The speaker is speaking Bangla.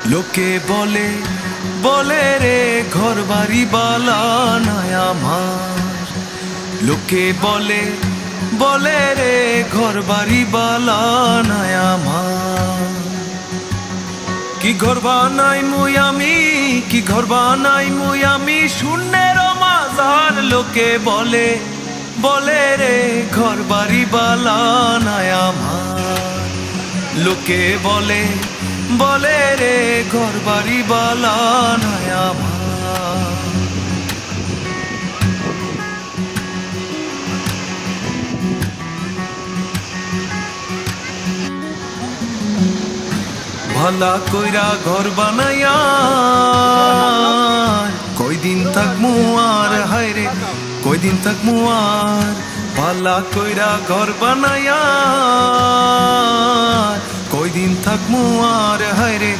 লোকে বলে বলে রে ঘর বাড়ি বালা নাই আমার। লোকে বলে বলে রে ঘর বাড়ি বালা নাই আমার। কি ঘর বানাই মুই আমি, কি ঘর বানাই মুই আমি শূন্যের মাঝার। লোকে বলে বলে রে ঘর বাড়ি বালা নাই আমার। লোকে বলে বলে রে ঘর বাড়ি বালা নাই আমার। ভালা কইরা ঘর বানাইয়া কয়দিন থাকমু আর, হায়রে কয়দিন থাকমু আর। ভালা কইরা ঘর বানাইয়া কয়দিন থাকমু আর, হায়রে